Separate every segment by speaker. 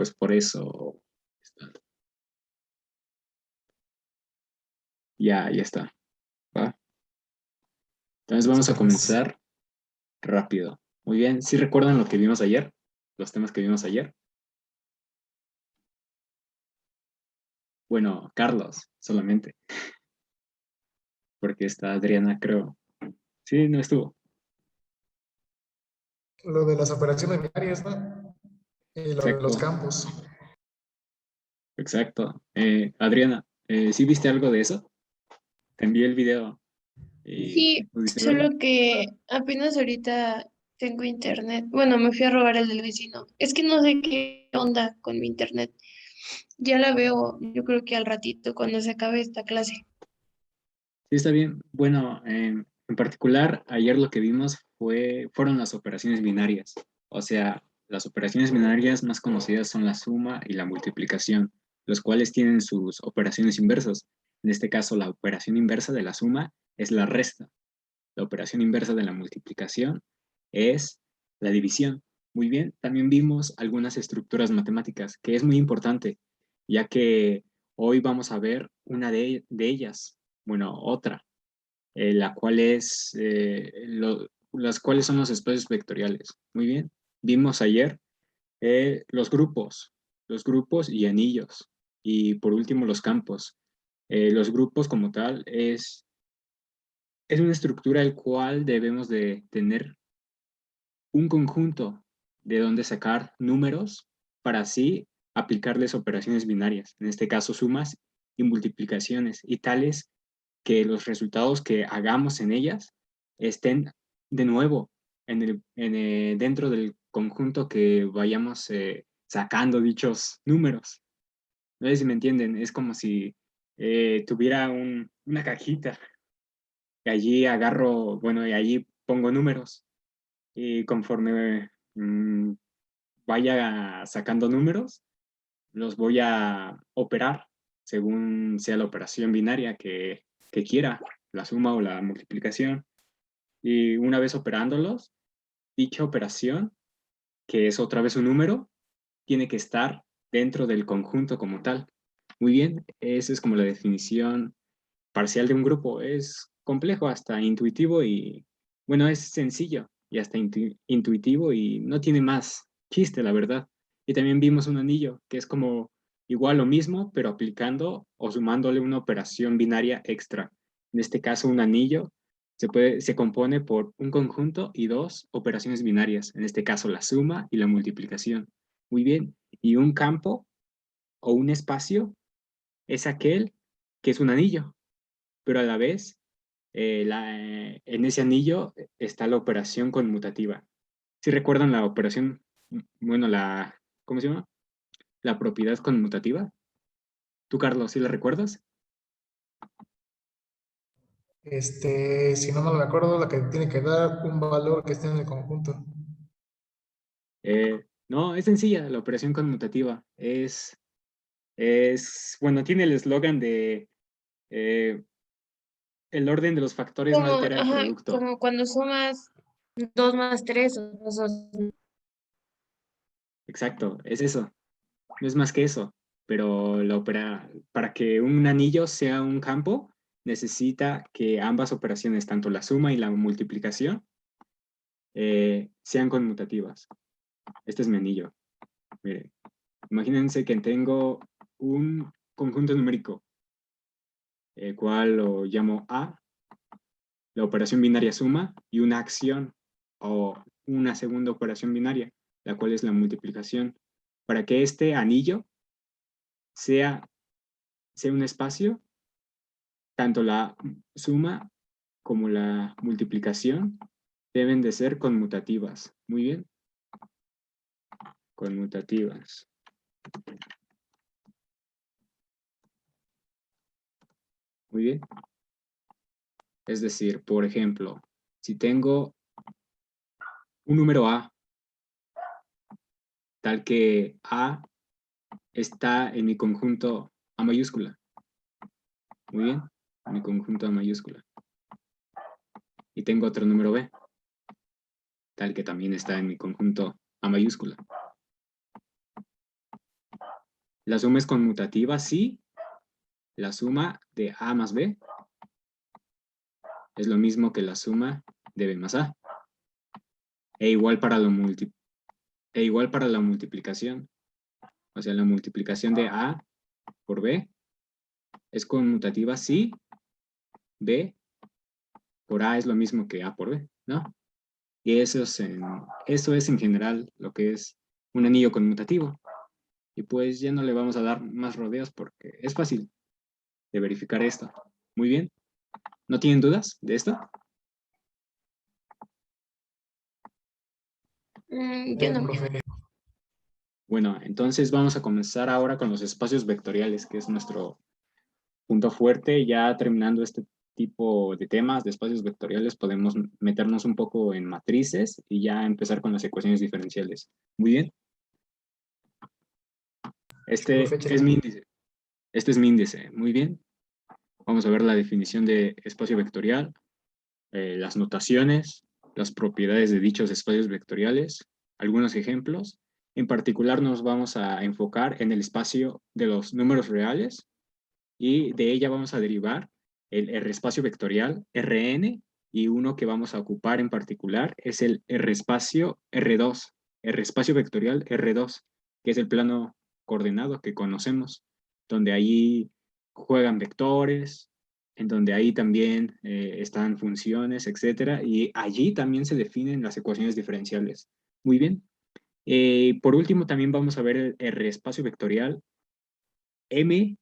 Speaker 1: pues por eso ya está. ¿Va? Entonces vamos a
Speaker 2: Listo, pues.
Speaker 1: comenzar rápido. Muy bien. ¿Sí recuerdan lo que vimos ayer? Los temas que vimos ayer. Bueno, Carlos, solamente, porque está Adriana, creo. Sí, no estuvo.
Speaker 2: Lo de las operaciones binarias, ¿no? Y lo de los
Speaker 1: Exacto,
Speaker 2: campos.
Speaker 1: exacto. Adriana, ¿sí viste algo de eso? Te envié el video y
Speaker 3: Sí,
Speaker 1: pudiste verlo.
Speaker 3: solo que apenas ahorita tengo internet. Bueno, me fui a robar el del vecino. Es que no sé qué onda con mi internet. Ya la veo, yo creo que al ratito, cuando se acabe esta clase.
Speaker 1: Sí, está bien. Bueno, en particular, ayer lo que vimos fueron las operaciones binarias. O sea, las operaciones binarias más conocidas son la suma y la multiplicación, los cuales tienen sus operaciones inversas. En este caso, la operación inversa de la suma es la resta. La operación inversa de la multiplicación es la división. Muy bien, también vimos algunas estructuras matemáticas, que es muy importante, ya que hoy vamos a ver una de ellas, bueno, otra, la cual es, las cuales son los espacios vectoriales. Muy bien, vimos ayer los grupos y anillos, y por último los campos. Los grupos como tal es una estructura el cual debemos de tener un conjunto de donde sacar números para así aplicarles operaciones binarias, en este caso sumas y multiplicaciones, y tales que los resultados que hagamos en ellas estén de nuevo dentro del conjunto que vayamos sacando dichos números. No sé si me entienden, es como si tuviera una cajita y allí agarro, bueno, y allí pongo números y conforme vaya sacando números, los voy a operar según sea la operación binaria que quiera, la suma o la multiplicación. Y una vez operándolos, dicha operación, que es otra vez un número, tiene que estar dentro del conjunto como tal. Muy bien, esa es como la definición parcial de un grupo. Es complejo, hasta intuitivo y, bueno, es sencillo y hasta intuitivo y no tiene más chiste, la verdad. Y también vimos un anillo, que es como igual lo mismo, pero aplicando o sumándole una operación binaria extra. En este caso, un anillo se compone por un conjunto y dos operaciones binarias, en este caso la suma y la multiplicación. Muy bien. Y un campo o un espacio es aquel que es un anillo, pero a la vez en ese anillo está la operación conmutativa. Si recuerdan la operación, bueno, ¿cómo se llama? La propiedad conmutativa. ¿Tú, Carlos, sí la recuerdas?
Speaker 2: Si no mal me acuerdo, la que tiene que dar un valor que esté en el conjunto.
Speaker 1: No, es sencilla, la operación conmutativa. Bueno, tiene el eslogan de eh, el orden de los factores no
Speaker 3: Como,
Speaker 1: altera el
Speaker 3: ajá,
Speaker 1: producto.
Speaker 3: como cuando sumas 2 más 3 o 2
Speaker 1: Exacto, es eso. No es más que eso, pero para que un anillo sea un campo, necesita que ambas operaciones, tanto la suma y la multiplicación, sean conmutativas. Este es mi anillo. Mire, imagínense que tengo un conjunto numérico, el cual lo llamo A, la operación binaria suma, y una acción o una segunda operación binaria, la cual es la multiplicación. Para que este anillo sea, sea un espacio, tanto la suma como la multiplicación deben de ser conmutativas. Muy bien, conmutativas. Muy bien. Es decir, por ejemplo, si tengo un número A, tal que A está en mi conjunto A mayúscula. Muy bien, en mi conjunto A mayúscula. Y tengo otro número B, tal que también está en mi conjunto A mayúscula. La suma es conmutativa si la suma de A más B es lo mismo que la suma de B más A. E igual para la multiplicación. O sea, la multiplicación de A por B es conmutativa si B por A es lo mismo que A por B, ¿no? Y eso es en general lo que es un anillo conmutativo. Y pues ya no le vamos a dar más rodeos porque es fácil de verificar esto. Muy bien. ¿No tienen dudas de esto?
Speaker 3: Yo no.
Speaker 2: Profe.
Speaker 1: Bueno, entonces vamos a comenzar ahora con los espacios vectoriales, que es nuestro punto fuerte. Ya terminando este tipo de temas de espacios vectoriales, podemos meternos un poco en matrices y ya empezar con las ecuaciones diferenciales. Muy bien. Este
Speaker 2: Profe,
Speaker 1: es mi índice. Este es mi índice. Muy bien. Vamos a ver la definición de espacio vectorial, las notaciones, las propiedades de dichos espacios vectoriales, algunos ejemplos. En particular nos vamos a enfocar en el espacio de los números reales y de ella vamos a derivar el R espacio vectorial Rn y uno que vamos a ocupar en particular es el R espacio R2, R espacio vectorial R2, que es el plano coordenado que conocemos, donde allí juegan vectores, en donde ahí también están funciones, etcétera, y allí también se definen las ecuaciones diferenciales. Muy bien. Por último, también vamos a ver el R espacio vectorial M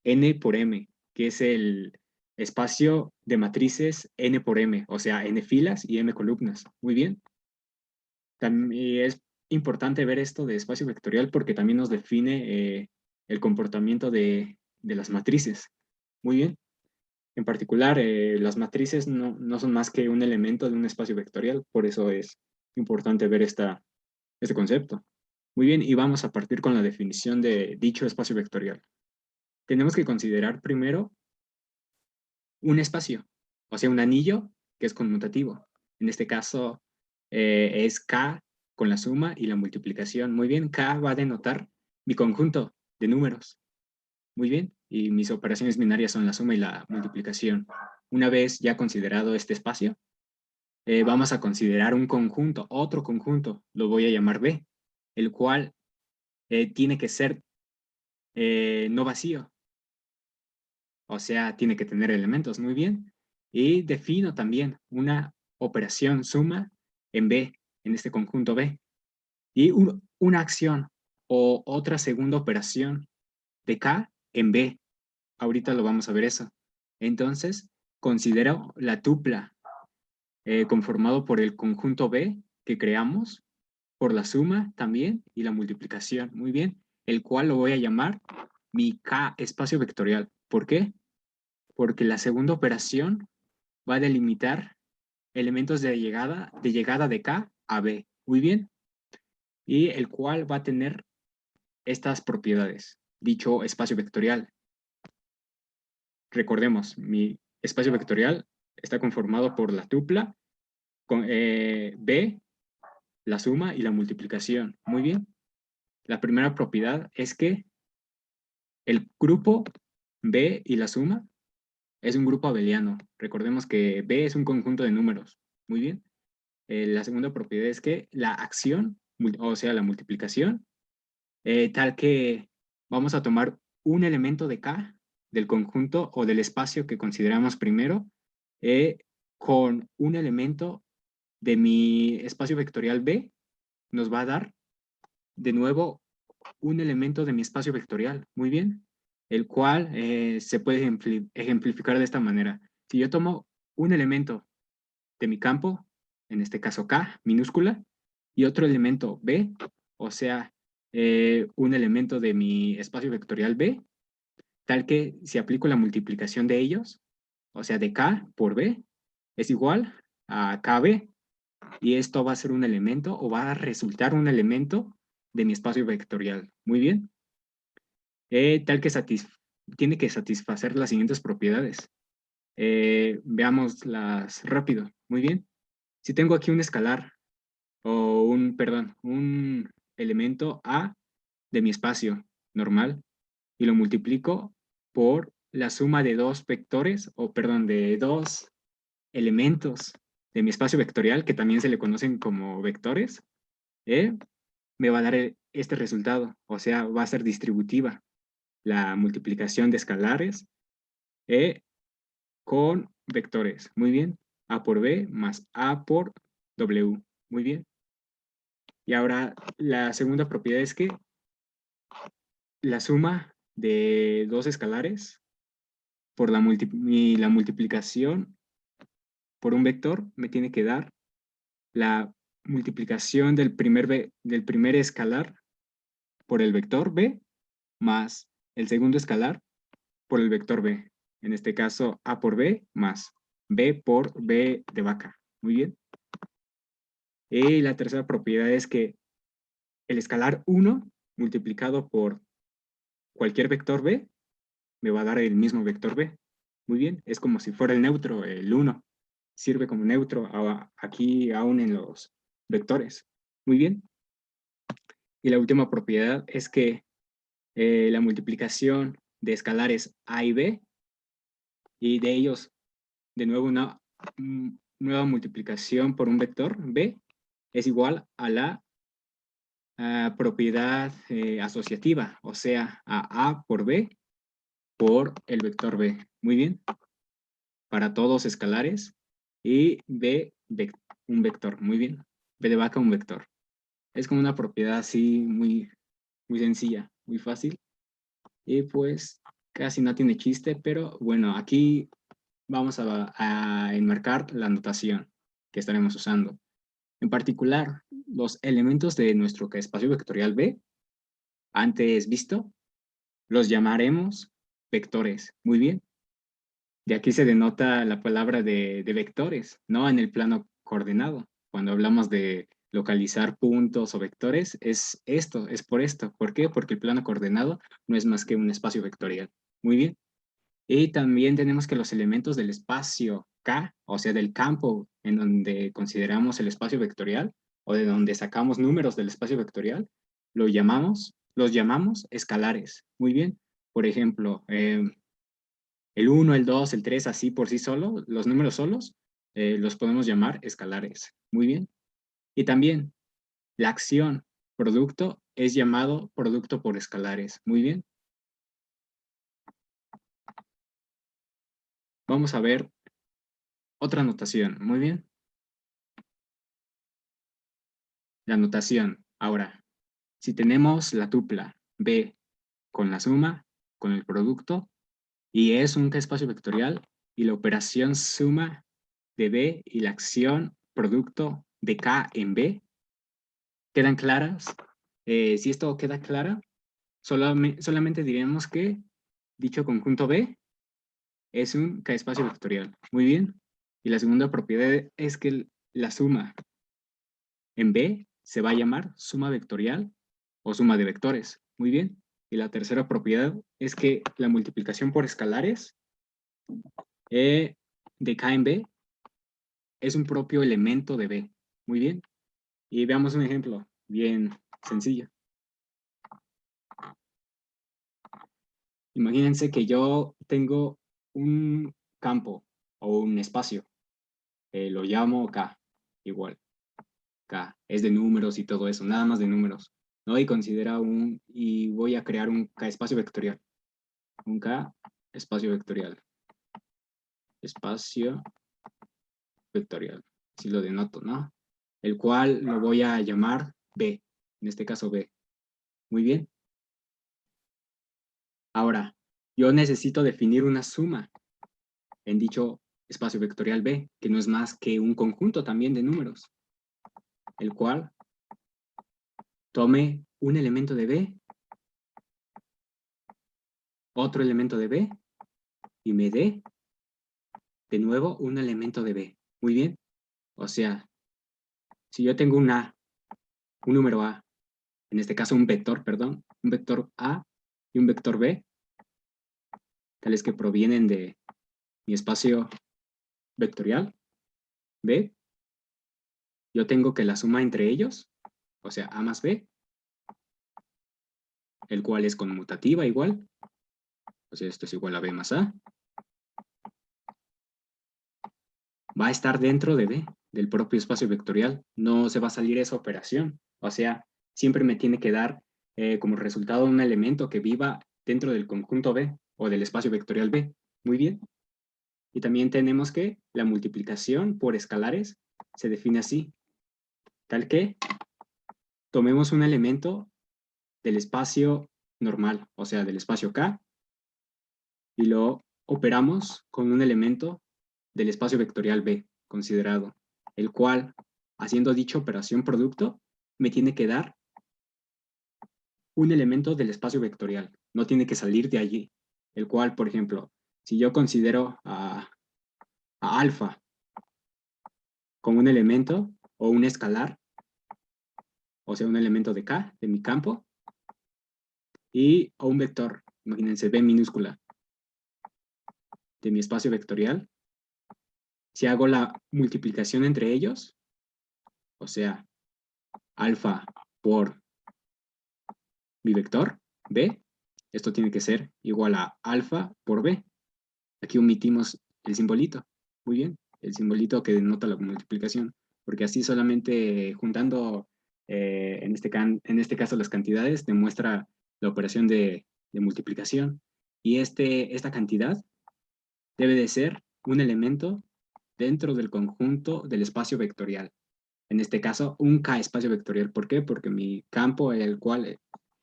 Speaker 1: n por m, que es el espacio de matrices n por m, o sea, n filas y m columnas. Muy bien. También es importante ver esto de espacio vectorial porque también nos define el comportamiento de las matrices. Muy bien. En particular, las matrices no son más que un elemento de un espacio vectorial, por eso es importante ver este concepto. Muy bien, y vamos a partir con la definición de dicho espacio vectorial. Tenemos que considerar primero un espacio, o sea, un anillo que es conmutativo. En este caso es K con la suma y la multiplicación. Muy bien, K va a denotar mi conjunto de números. Muy bien, y mis operaciones binarias son la suma y la multiplicación. Una vez ya considerado este espacio, vamos a considerar un conjunto, otro conjunto, lo voy a llamar B, el cual tiene que ser no vacío, o sea, tiene que tener elementos, muy bien. Y defino también una operación suma en B, en este conjunto B. Y una acción o otra segunda operación de K en B. Ahorita lo vamos a ver eso. Entonces, considero la tupla conformado por el conjunto B que creamos, por la suma también y la multiplicación. Muy bien. El cual lo voy a llamar mi K espacio vectorial. ¿Por qué? Porque la segunda operación va a delimitar elementos de llegada de K a B. Muy bien. Y el cual va a tener estas propiedades, dicho espacio vectorial. Recordemos, mi espacio vectorial está conformado por la tupla con, B, la suma y la multiplicación. Muy bien. La primera propiedad es que el grupo B y la suma es un grupo abeliano. Recordemos que B es un conjunto de números. Muy bien. La segunda propiedad es que la acción, o sea, la multiplicación, tal que vamos a tomar un elemento de K del conjunto o del espacio que consideramos primero con un elemento de mi espacio vectorial B, nos va a dar de nuevo un elemento de mi espacio vectorial. Muy bien. El cual se puede ejemplificar de esta manera. Si yo tomo un elemento de mi campo, en este caso K, minúscula, y otro elemento B, o sea, un elemento de mi espacio vectorial B, tal que si aplico la multiplicación de ellos, o sea, de K por B, es igual a KB, y esto va a ser un elemento o va a resultar un elemento de mi espacio vectorial. Muy bien. Tal que tiene que satisfacer las siguientes propiedades. Veámoslas rápido. Muy bien. Si tengo aquí un escalar o un elemento A de mi espacio normal y lo multiplico por la suma de dos vectores, de dos elementos de mi espacio vectorial, que también se le conocen como vectores, me va a dar este resultado, o sea, va a ser distributiva la multiplicación de escalares con vectores. Muy bien. A por B más A por W. Muy bien. Y ahora la segunda propiedad es que la suma de dos escalares por la multiplicación por un vector me tiene que dar la multiplicación del primer escalar por el vector B más el segundo escalar por el vector B. En este caso, A por B más B por B de vaca. Muy bien. Y la tercera propiedad es que el escalar 1 multiplicado por cualquier vector B me va a dar el mismo vector B. Muy bien. Es como si fuera el neutro, el 1. Sirve como neutro aquí aún en los vectores. Muy bien. Y la última propiedad es que la multiplicación de escalares A y B y de ellos de nuevo una nueva multiplicación por un vector B es igual a la propiedad asociativa, o sea, a por B por el vector B. Muy bien. Para todos escalares y B, un vector. Muy bien. B de vaca, un vector. Es como una propiedad así muy, muy sencilla, muy fácil. Y pues casi no tiene chiste, pero bueno, aquí vamos a enmarcar la notación que estaremos usando. En particular, los elementos de nuestro espacio vectorial B, antes visto, los llamaremos vectores. Muy bien. De aquí se denota la palabra de vectores, ¿no? En el plano coordenado. Cuando hablamos de localizar puntos o vectores, es esto, es por esto. ¿Por qué? Porque el plano coordenado no es más que un espacio vectorial. Muy bien. Y también tenemos que los elementos del espacio K, o sea, del campo en donde consideramos el espacio vectorial, o de donde sacamos números del espacio vectorial, los llamamos escalares. Muy bien. Por ejemplo, el 1, el 2, el 3, así por sí solo, los números solos, los podemos llamar escalares. Muy bien. Y también la acción producto es llamado producto por escalares. Muy bien. Vamos a ver otra notación. Muy bien. La notación. Ahora, si tenemos la tupla B con la suma, con el producto, y es un espacio vectorial, y la operación suma de B y la acción producto de K en B, ¿quedan claras? Si esto queda claro, solamente diremos que dicho conjunto B es un K-espacio vectorial. Muy bien. Y la segunda propiedad es que la suma en B se va a llamar suma vectorial o suma de vectores. Muy bien. Y la tercera propiedad es que la multiplicación por escalares de K en B es un propio elemento de B. Muy bien. Y veamos un ejemplo bien sencillo. Imagínense que yo tengo un campo o un espacio. Lo llamo K, igual. K es de números y todo eso, nada más de números. ¿No? Y voy a crear un K espacio vectorial. Un K espacio vectorial. Espacio vectorial. Así lo denoto, ¿no? El cual lo voy a llamar B. En este caso B. Muy bien. Ahora, yo necesito definir una suma en dicho espacio vectorial B, que no es más que un conjunto también de números, el cual tome un elemento de B, otro elemento de B, y me dé de nuevo un elemento de B. Muy bien. O sea, si yo tengo un A, un número A, en este caso un vector, perdón, un vector A y un vector B, tales que provienen de mi espacio vectorial B, yo tengo que la suma entre ellos, o sea, A más B, el cual es conmutativa igual. O sea, esto es igual a B más A. Va a estar dentro de B, del propio espacio vectorial. No se va a salir esa operación. O sea, siempre me tiene que dar como resultado un elemento que viva dentro del conjunto B o del espacio vectorial B. Muy bien. Y también tenemos que la multiplicación por escalares se define así. Tal que tomemos un elemento del espacio normal, o sea, del espacio K, y lo operamos con un elemento del espacio vectorial B considerado, el cual, haciendo dicha operación producto, me tiene que dar un elemento del espacio vectorial. No tiene que salir de allí. El cual, por ejemplo, si yo considero a alfa como un elemento o un escalar, o sea, un elemento de K, de mi campo, y o un vector, imagínense, B minúscula, de mi espacio vectorial. Si hago la multiplicación entre ellos, o sea, alfa por mi vector, B, esto tiene que ser igual a alfa por B. Aquí omitimos el simbolito. Muy bien, el simbolito que denota la multiplicación, porque así solamente juntando, en este caso, las cantidades, demuestra la operación de multiplicación. Y esta cantidad debe de ser un elemento dentro del conjunto del espacio vectorial. En este caso, un K espacio vectorial. ¿Por qué? Porque mi campo en el cual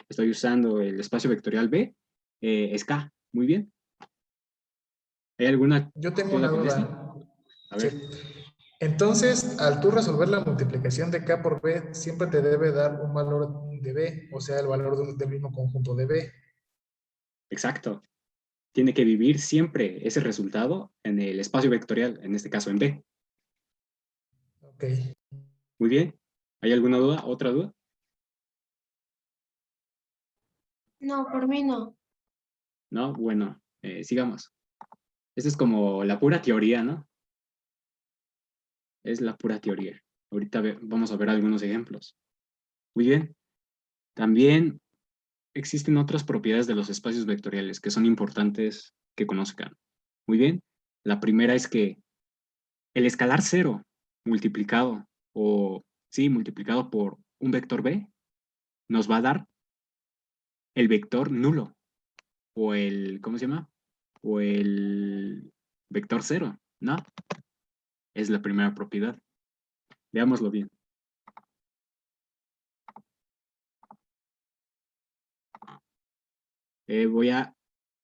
Speaker 1: estoy usando el espacio vectorial B es K. Muy bien. ¿Hay alguna
Speaker 2: Yo tengo
Speaker 1: duda
Speaker 2: una
Speaker 1: con esto?
Speaker 2: duda.
Speaker 1: A
Speaker 2: Sí.
Speaker 1: ver.
Speaker 2: Entonces, al tú resolver la multiplicación de K por B, siempre te debe dar un valor de B, o sea, el valor del mismo conjunto de B.
Speaker 1: Exacto. Tiene que vivir siempre ese resultado en el espacio vectorial, en este caso en B.
Speaker 2: Ok.
Speaker 1: Muy bien. ¿Hay alguna duda? ¿Otra duda?
Speaker 3: No, por mí no.
Speaker 1: No, bueno, sigamos. Esta es como la pura teoría, ¿no? Es la pura teoría. Ahorita vamos a ver algunos ejemplos. Muy bien. También existen otras propiedades de los espacios vectoriales que son importantes que conozcan. Muy bien. La primera es que el escalar 0 multiplicado multiplicado por un vector B nos va a dar el vector nulo o ¿cómo se llama? O el vector 0, ¿no? Es la primera propiedad. Veámoslo bien.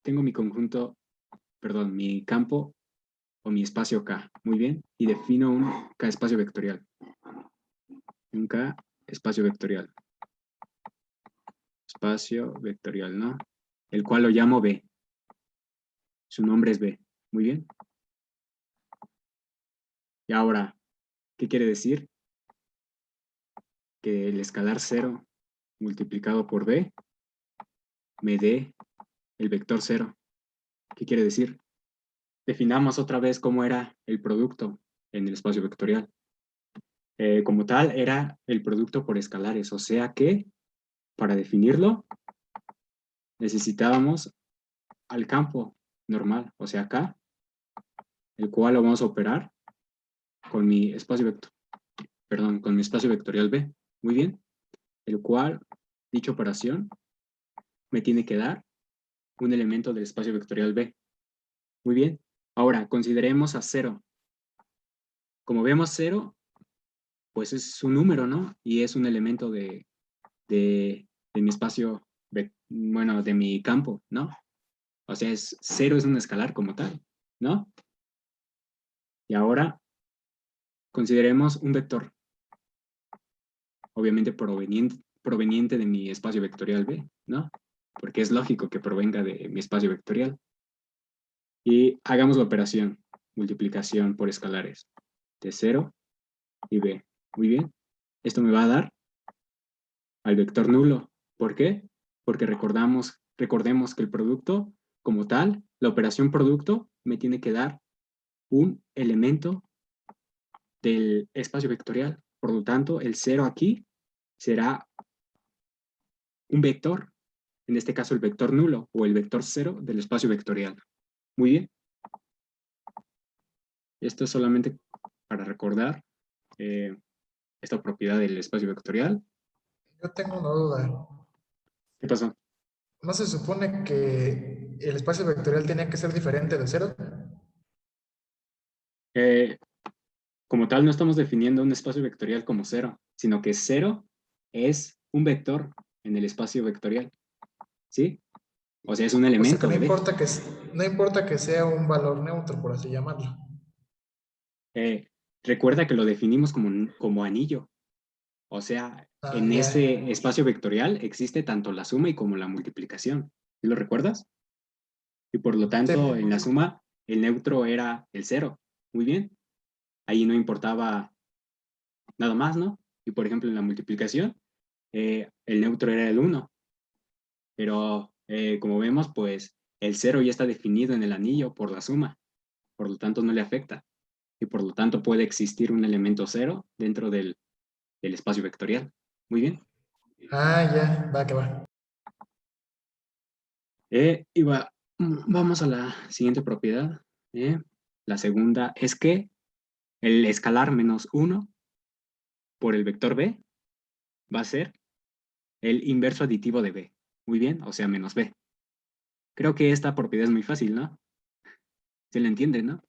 Speaker 1: Tengo mi conjunto, perdón, mi campo o mi espacio K, muy bien, y defino un K espacio vectorial. Un K espacio vectorial. Espacio vectorial, ¿no? El cual lo llamo B. Su nombre es B. Muy bien. Y ahora, ¿qué quiere decir? Que el escalar 0 multiplicado por B me dé el vector 0. ¿Qué quiere decir? Definamos otra vez cómo era el producto en el espacio vectorial. Como tal, era el producto por escalares, o sea que para definirlo necesitábamos al campo normal, o sea acá, el cual lo vamos a operar con mi con mi espacio vectorial B. Muy bien. El cual, dicha operación, me tiene que dar un elemento del espacio vectorial B. Muy bien. Ahora, consideremos a 0. Como vemos 0, pues es un número, ¿no? Y es un elemento de mi espacio, bueno, de mi campo, ¿no? O sea, 0 es un escalar como tal, ¿no? Y ahora consideremos un vector, obviamente proveniente de mi espacio vectorial B, ¿no? Porque es lógico que provenga de mi espacio vectorial. Y hagamos la operación, multiplicación por escalares, de 0 y B. Muy bien. Esto me va a dar al vector nulo. ¿Por qué? Porque recordemos que el producto, como tal, la operación producto me tiene que dar un elemento del espacio vectorial. Por lo tanto, el 0 aquí será un vector en este caso el vector nulo o el vector cero del espacio vectorial. Muy bien. Esto es solamente para recordar esta propiedad del espacio vectorial.
Speaker 2: Yo tengo una duda.
Speaker 1: ¿Qué pasó?
Speaker 2: ¿No se supone que el espacio vectorial tenía que ser diferente de cero?
Speaker 1: Como tal, no estamos definiendo un espacio vectorial como cero, sino que cero es un vector en el espacio vectorial. ¿Sí? O sea, es un
Speaker 2: O sea que
Speaker 1: elemento
Speaker 2: no
Speaker 1: de B.
Speaker 2: importa no importa que sea un valor neutro, por así llamarlo.
Speaker 1: Recuerda que lo definimos como anillo. O sea,
Speaker 2: Ah,
Speaker 1: en
Speaker 2: ya.
Speaker 1: ese espacio vectorial existe tanto la suma y como la multiplicación. ¿Sí lo recuerdas? Y por lo
Speaker 2: Sí.
Speaker 1: tanto, en la suma, el neutro era el cero. Muy bien. Ahí no importaba nada más, ¿no? Y por ejemplo, en la multiplicación, el neutro era el 1. Pero como vemos, pues el cero ya está definido en el anillo por la suma. Por lo tanto, no le afecta. Y por lo tanto, puede existir un elemento cero dentro del espacio vectorial. Muy bien.
Speaker 2: Ah, ya, va que va.
Speaker 1: Vamos a la siguiente propiedad. La segunda es que el escalar menos 1 por el vector b va a ser el inverso aditivo de b. Muy bien, o sea, menos b. Creo que esta propiedad es muy fácil, ¿no? Se la entiende, ¿no?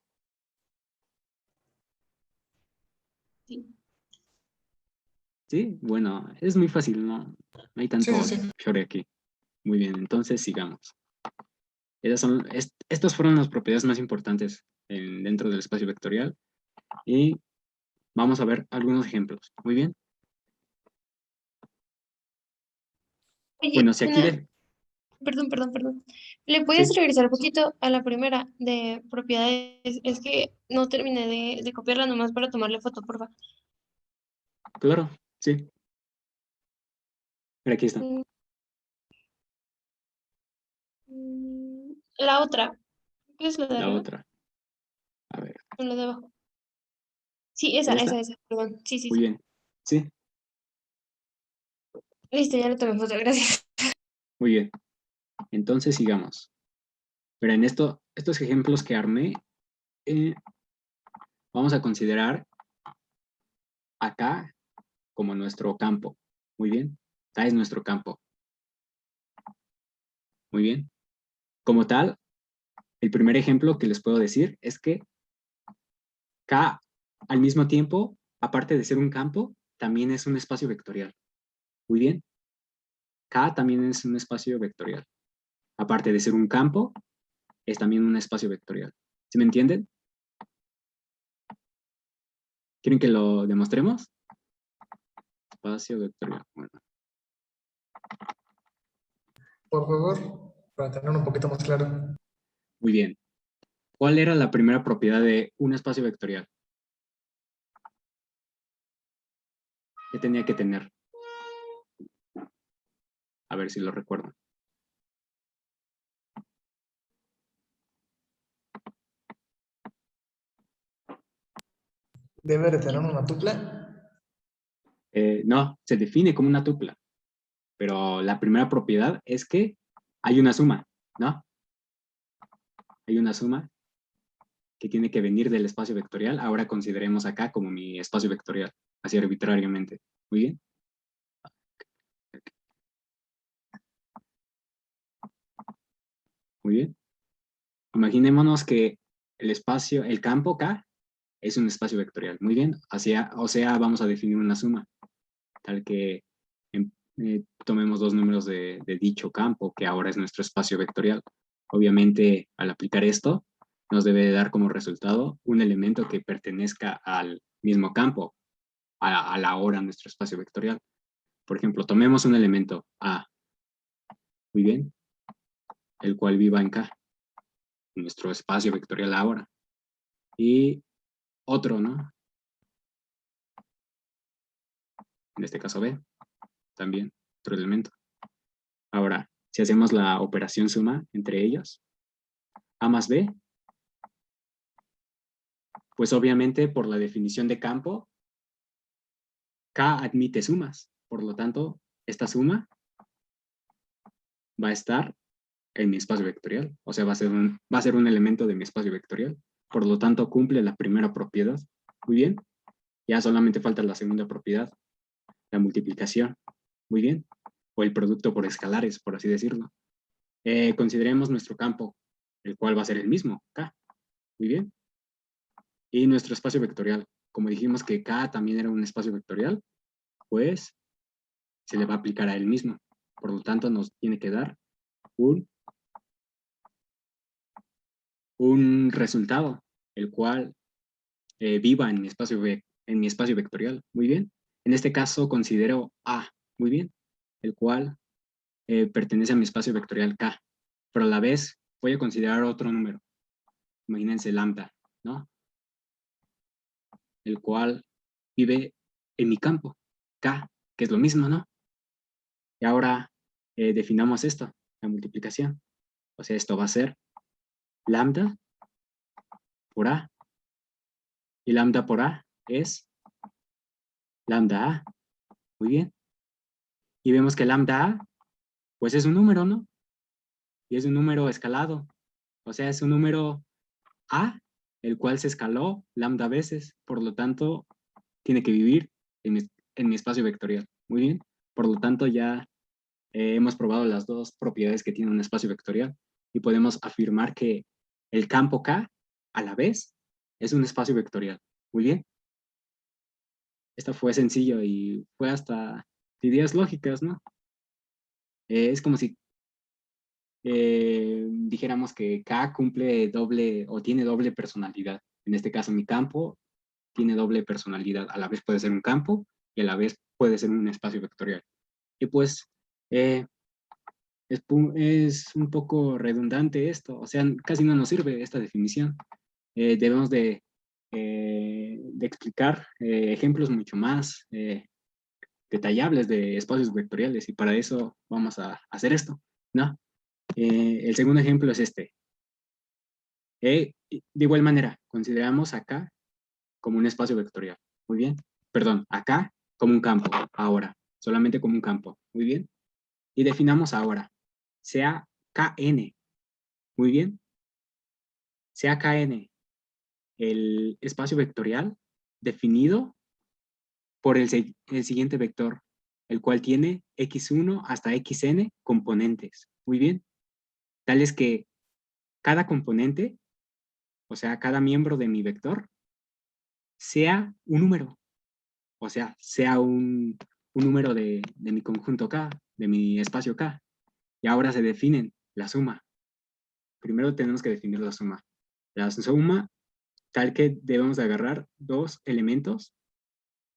Speaker 3: Sí.
Speaker 1: Sí, bueno, es muy fácil, ¿no? No hay
Speaker 2: Sí,
Speaker 1: tanto
Speaker 2: sí, sí.
Speaker 1: chore aquí. Muy bien, entonces sigamos. Estas fueron las propiedades más importantes dentro del espacio vectorial y vamos a ver algunos ejemplos. Muy bien.
Speaker 3: Oye,
Speaker 1: Bueno, si aquí
Speaker 3: perdón. ¿Le puedes
Speaker 1: sí,
Speaker 3: regresar un poquito a la primera de propiedades? Es que no terminé de copiarla nomás para tomarle foto, por favor.
Speaker 1: claro, sí. Mira, aquí está.
Speaker 3: La otra, ¿qué es la de
Speaker 1: La
Speaker 3: arriba?
Speaker 1: otra. A ver,
Speaker 3: O la de abajo. Sí,
Speaker 1: ¿esta?
Speaker 3: perdón. Sí, sí,
Speaker 1: Muy
Speaker 3: sí.
Speaker 1: bien. Sí,
Speaker 3: Listo, ya le tomé foto, gracias.
Speaker 1: muy bien. Entonces sigamos. Pero en estos ejemplos que armé, eh, vamos a considerar acá como nuestro campo. Muy bien. Acá es nuestro campo. Muy bien. Como tal, el primer ejemplo que les puedo decir es que K al mismo tiempo, aparte de ser un campo, también es un espacio vectorial. Muy bien. K también es un espacio vectorial. Aparte de ser un campo, es también un espacio vectorial. ¿Sí me entienden? ¿Quieren que lo demostremos? Espacio vectorial. Bueno,
Speaker 2: Por favor, para tener un poquito más claro.
Speaker 1: muy bien. ¿Cuál era la primera propiedad de un espacio vectorial? ¿Qué tenía que tener? A ver si lo recuerdo.
Speaker 2: Debe de tener una tupla.
Speaker 1: No, se define como una tupla, pero la primera propiedad es que hay una suma, ¿no? Hay una suma que tiene que venir del espacio vectorial. Ahora consideremos acá como mi espacio vectorial, así arbitrariamente. Muy bien. Muy bien. Imaginémonos que el campo K es un espacio vectorial. Muy bien. O sea, vamos a definir una suma, tal que tomemos dos números de dicho campo, que ahora es nuestro espacio vectorial. Obviamente, al aplicar esto, nos debe dar como resultado un elemento que pertenezca al mismo campo, a la hora nuestro espacio vectorial. Por ejemplo, tomemos un elemento A, muy bien, el cual viva en K, en nuestro espacio vectorial ahora. Y otro, ¿no? En este caso B, también, otro elemento. Ahora, si hacemos la operación suma entre ellos, A más B, pues obviamente por la definición de campo, K admite sumas. Por lo tanto, esta suma va a estar en mi espacio vectorial. O sea, va a ser un elemento de mi espacio vectorial. Por lo tanto, cumple la primera propiedad. Muy bien. Ya solamente falta la segunda propiedad, la multiplicación. Muy bien. O el producto por escalares, por así decirlo. Consideremos nuestro campo, el cual va a ser el mismo, K. Muy bien. Y nuestro espacio vectorial. Como dijimos que K también era un espacio vectorial, pues se le va a aplicar a él mismo. Por lo tanto, nos tiene que dar un resultado, el cual viva en mi espacio vectorial. Muy bien. En este caso considero A. Muy bien. El cual pertenece a mi espacio vectorial K. Pero a la vez voy a considerar otro número. Imagínense lambda, ¿no? El cual vive en mi campo K, que es lo mismo, ¿no? Y ahora definamos esto, la multiplicación. O sea, esto va a ser lambda por A. Y lambda por A es lambda A. Muy bien. Y vemos que lambda A, pues es un número, ¿no? Y es un número escalado. O sea, es un número A, el cual se escaló lambda veces. Por lo tanto, tiene que vivir en mi espacio vectorial. Muy bien. Por lo tanto, ya hemos probado las dos propiedades que tiene un espacio vectorial y podemos afirmar que el campo K, a la vez, es un espacio vectorial. Muy bien. Esto fue sencillo y fue hasta ideas lógicas, ¿no? Es como si dijéramos que K cumple doble o tiene doble personalidad. En este caso, mi campo tiene doble personalidad. A la vez puede ser un campo y a la vez puede ser un espacio vectorial. Y pues es un poco redundante esto, o sea, casi no nos sirve esta definición. Debemos de explicar ejemplos mucho más detallables de espacios vectoriales y para eso vamos a hacer esto, ¿no? El segundo ejemplo es este. De igual manera, consideramos acá como un espacio vectorial. Muy bien. Perdón, acá como un campo. Ahora, solamente como un campo. Muy bien. Y definamos ahora. Sea Kn. Muy bien. Sea Kn el espacio vectorial definido por el siguiente vector, el cual tiene x1 hasta xn componentes. Muy bien. Tales que cada componente, o sea, cada miembro de mi vector, sea un número. O sea, sea un número de mi conjunto K, de mi espacio K. Y ahora se definen la suma. Primero tenemos que definir la suma. La suma tal que debemos de agarrar dos elementos,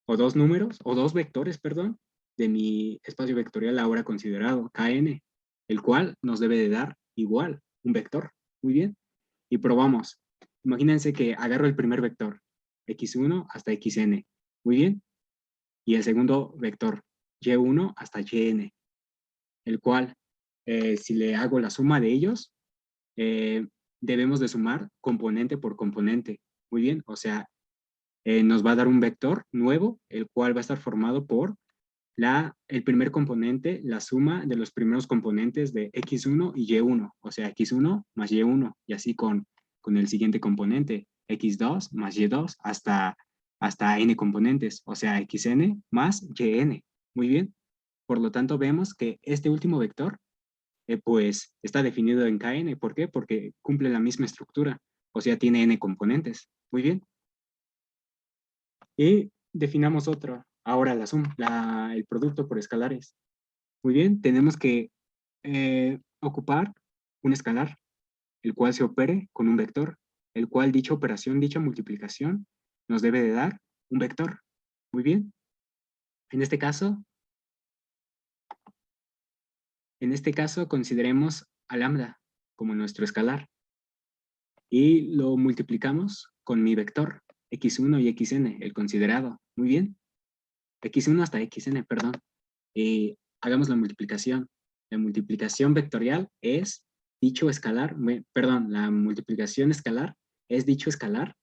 Speaker 1: o dos números, o dos vectores, perdón, de mi espacio vectorial ahora considerado, Kn, el cual nos debe de dar igual, un vector. Muy bien. Y probamos. Imagínense que agarro el primer vector, x1 hasta xn. Muy bien. Y el segundo vector, y1 hasta yn, el cual, si le hago la suma de ellos, debemos de sumar componente por componente. Muy bien, o sea, nos va a dar un vector nuevo, el cual va a estar formado por el primer componente, la suma de los primeros componentes de x1 y y1, o sea, x1 más y1, y así con el siguiente componente, x2 más y2, hasta n componentes, o sea, xn más yn. Muy bien. Por lo tanto, vemos que este último vector, pues, está definido en Kn. ¿Por qué? Porque cumple la misma estructura, o sea, tiene n componentes. Muy bien. Y definamos otro. Ahora la suma, el producto por escalares. Muy bien, tenemos que ocupar un escalar, el cual se opere con un vector, el cual dicha operación, dicha multiplicación, nos debe de dar un vector. Muy bien. En este caso consideremos a lambda como nuestro escalar y lo multiplicamos con mi vector, x1 y xn, el considerado. Muy bien. x1 hasta xn, perdón. Hagamos la multiplicación. La multiplicación vectorial es dicho escalar, perdón, la multiplicación escalar es dicho escalar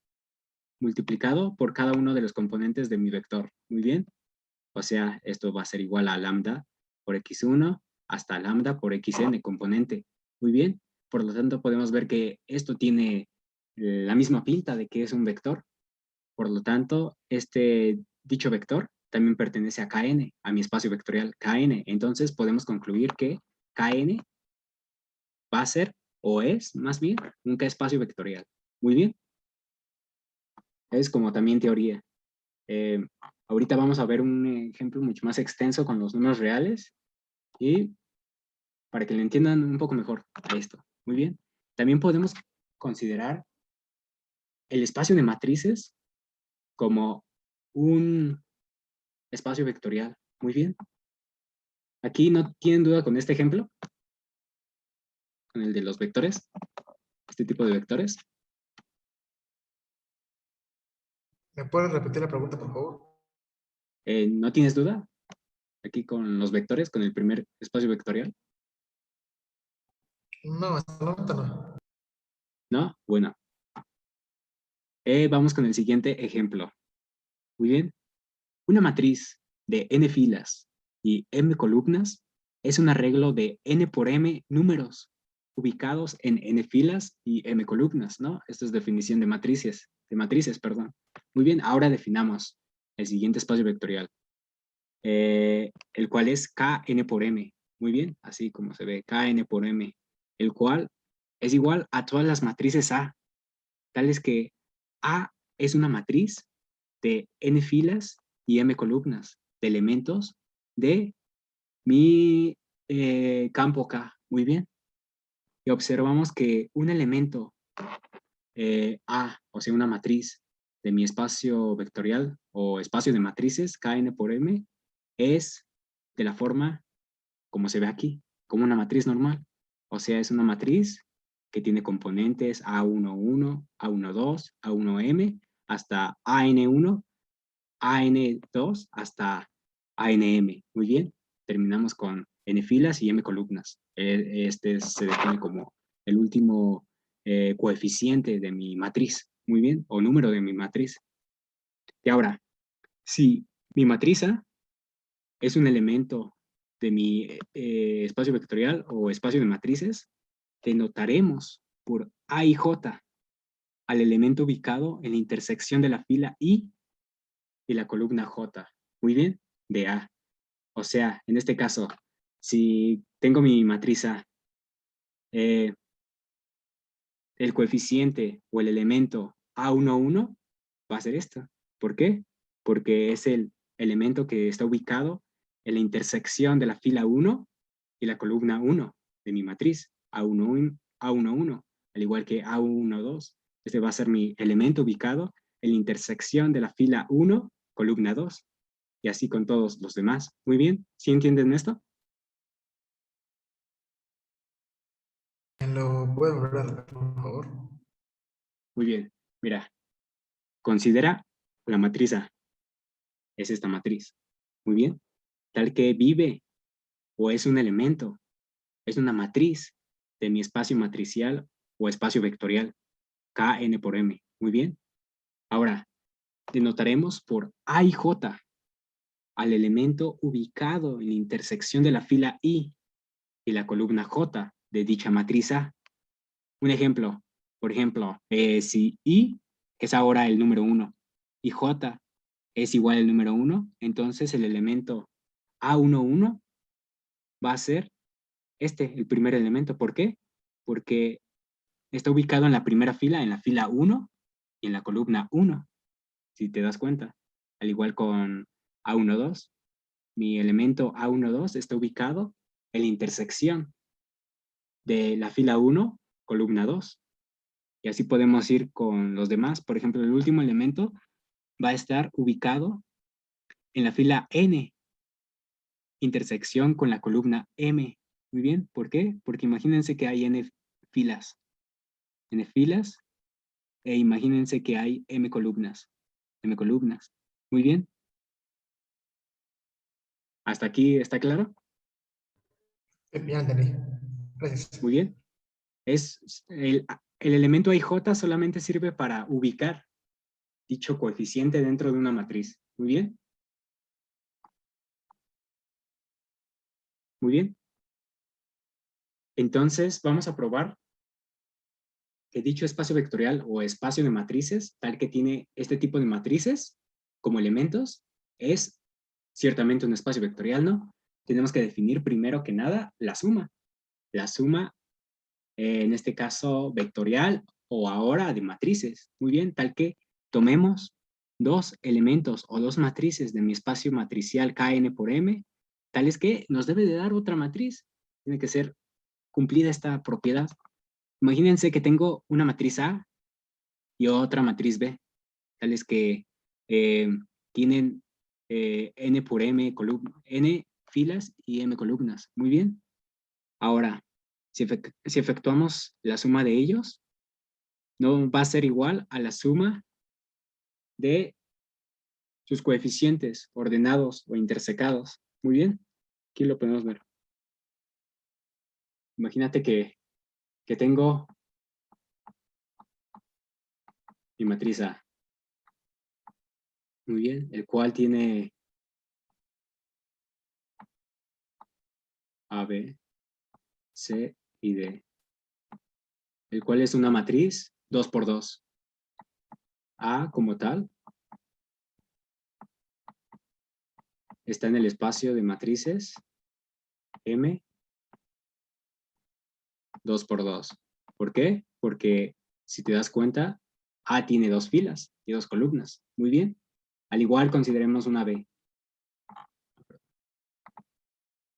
Speaker 1: multiplicado por cada uno de los componentes de mi vector. Muy bien. O sea, esto va a ser igual a lambda por x1 hasta lambda por xn componente. Muy bien. Por lo tanto, podemos ver que esto tiene la misma pinta de que es un vector. Por lo tanto, dicho vector también pertenece a Kn, a mi espacio vectorial Kn. Entonces, podemos concluir que Kn va a ser, o es, más bien, un K-espacio vectorial. Muy bien. Es como también teoría. Ahorita vamos a ver un ejemplo mucho más extenso con los números reales y para que le entiendan un poco mejor a esto. Muy bien. También podemos considerar el espacio de matrices como un espacio vectorial. Muy bien. Aquí no tienen duda con este ejemplo, con el de los vectores, este tipo de vectores.
Speaker 2: ¿Me puedes repetir la pregunta, por favor?
Speaker 1: ¿No tienes duda? Aquí con los vectores, con el primer espacio vectorial.
Speaker 2: No, hasta el momento no.
Speaker 1: ¿No? Bueno. Vamos con el siguiente ejemplo. Muy bien. Una matriz de n filas y m columnas es un arreglo de n por m números ubicados en n filas y m columnas, ¿no? Esto es definición de matrices, perdón. Muy bien, ahora definamos el siguiente espacio vectorial, el cual es Kn por m. Muy bien, así como se ve, Kn por m, el cual es igual a todas las matrices A, tales que A es una matriz de n filas y m columnas de elementos de mi campo K. Muy bien. Y observamos que un elemento A, o sea, una matriz de mi espacio vectorial o espacio de matrices, Kn por M, es de la forma como se ve aquí, como una matriz normal. O sea, es una matriz que tiene componentes A11, A12, A1M, hasta AN1, AN2 hasta ANM. Muy bien. Terminamos con N filas y M columnas. Este se define como el último coeficiente de mi matriz. Muy bien. O número de mi matriz. Y ahora, si mi matriz A es un elemento de mi espacio vectorial o espacio de matrices, denotaremos por A y J al elemento ubicado en la intersección de la fila I y la columna J. Muy bien, de A. O sea, en este caso, si tengo mi matriz A, el coeficiente o el elemento A11 va a ser esto. ¿Por qué? Porque es el elemento que está ubicado en la intersección de la fila 1 y la columna 1 de mi matriz, A11, al igual que A12. Este va a ser mi elemento ubicado en la intersección de la fila 1, columna 2. Y así con todos los demás. Muy bien, ¿sí entienden esto?
Speaker 2: ¿Me lo puedes volver a repetir, por favor?
Speaker 1: Muy bien, mira, considera la matriz A, es esta matriz. Muy bien, tal que vive o es un elemento, es una matriz de mi espacio matricial o espacio vectorial, Kn por M. Muy bien. Ahora, denotaremos por A y J al elemento ubicado en la intersección de la fila I y la columna J de dicha matriz A. Un ejemplo, por ejemplo, si I es ahora el número 1 y J es igual al número 1, entonces el elemento A11 va a ser el primer elemento. ¿Por qué? Porque está ubicado en la primera fila, en la fila 1 y en la columna 1, si te das cuenta. Al igual con A12, mi elemento A12 está ubicado en la intersección de la fila 1, columna 2. Y así podemos ir con los demás. Por ejemplo, el último elemento va a estar ubicado en la fila N, intersección con la columna M. Muy bien, ¿por qué? Porque imagínense que hay filas, N filas, e imagínense que hay M columnas. Muy bien. ¿Hasta aquí está claro?
Speaker 2: Ya entendí. Gracias.
Speaker 1: Muy bien. El elemento IJ solamente sirve para ubicar dicho coeficiente dentro de una matriz. Muy bien. Muy bien. Entonces, vamos a probar que dicho espacio vectorial o espacio de matrices, tal que tiene este tipo de matrices como elementos, es ciertamente un espacio vectorial, ¿no? Tenemos que definir primero que nada la suma. La suma, en este caso, vectorial o ahora de matrices. Muy bien, tal que tomemos dos elementos o dos matrices de mi espacio matricial Kn por M, tales que nos debe de dar otra matriz. Tiene que ser cumplida esta propiedad. Imagínense que tengo una matriz A y otra matriz B, tales que tienen n por m, n filas y m columnas. Muy bien. Ahora, si efectuamos la suma de ellos, no va a ser igual a la suma de sus coeficientes ordenados o intersecados. Muy bien. Aquí lo podemos ver. Imagínate que tengo mi matriz A. Muy bien. El cual tiene A, B, C y D. El cual es una matriz 2 por 2. A como tal está en el espacio de matrices M 2 por 2. ¿Por qué? Porque si te das cuenta, A tiene dos filas y dos columnas. Muy bien. Al igual consideremos una B.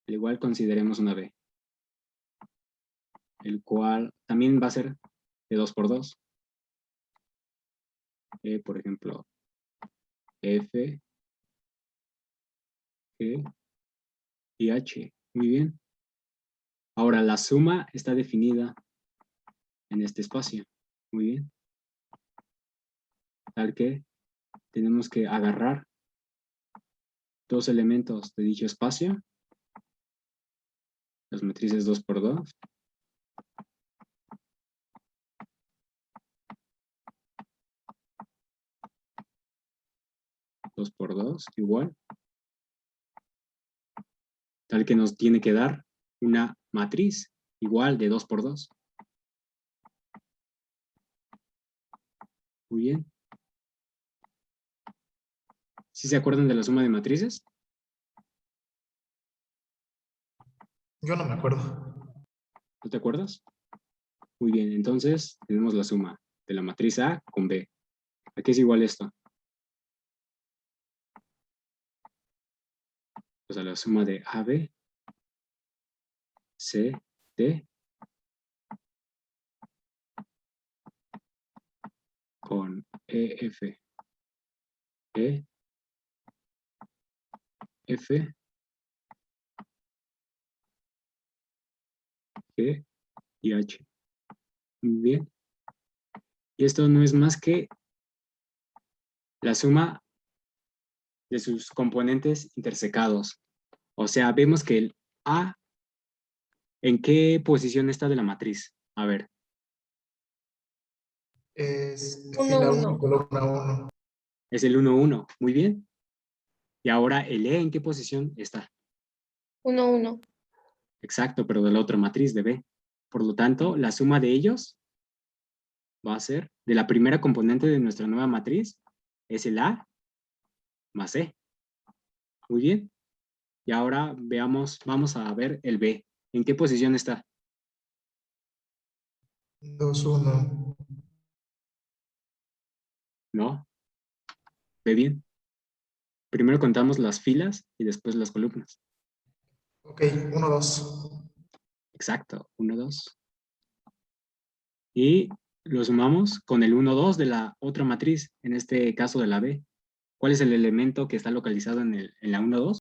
Speaker 1: Al igual consideremos una B. El cual también va a ser de 2 por 2. Por ejemplo, F, G y H. Muy bien. Ahora, la suma está definida en este espacio. Muy bien. Tal que tenemos que agarrar dos elementos de dicho espacio, las matrices 2 por 2, por 2 igual, tal que nos tiene que dar una matriz igual de 2 por 2. Muy bien. ¿Sí se acuerdan de la suma de matrices?
Speaker 2: Yo no me acuerdo.
Speaker 1: ¿No te acuerdas? Muy bien, entonces tenemos la suma de la matriz A con B. ¿A qué es igual esto? Pues a la suma de AB, C, D, con EF, E, F, G y H. Muy bien. Y esto no es más que la suma de sus componentes intersecados. O sea, vemos que el A, ¿en qué posición está de la matriz? A ver.
Speaker 2: Es
Speaker 3: Uno,
Speaker 2: fila 1,
Speaker 3: uno.
Speaker 2: columna 1.
Speaker 1: Es el 1, 1. Muy bien. Y ahora el E, ¿en qué posición está?
Speaker 3: 1, 1.
Speaker 1: Exacto, pero de la otra matriz de B. Por lo tanto, la suma de ellos va a ser de la primera componente de nuestra nueva matriz, es el A más E. Muy bien. Y ahora veamos, vamos a ver el B. ¿En qué posición está?
Speaker 2: 2, 1.
Speaker 1: ¿No? ¿Ve bien? Primero contamos las filas y después las columnas.
Speaker 2: Ok, 1, 2.
Speaker 1: Exacto, 1, 2. Y lo sumamos con el 1, 2 de la otra matriz, en este caso de la B. ¿Cuál es el elemento que está localizado en la 1, 2?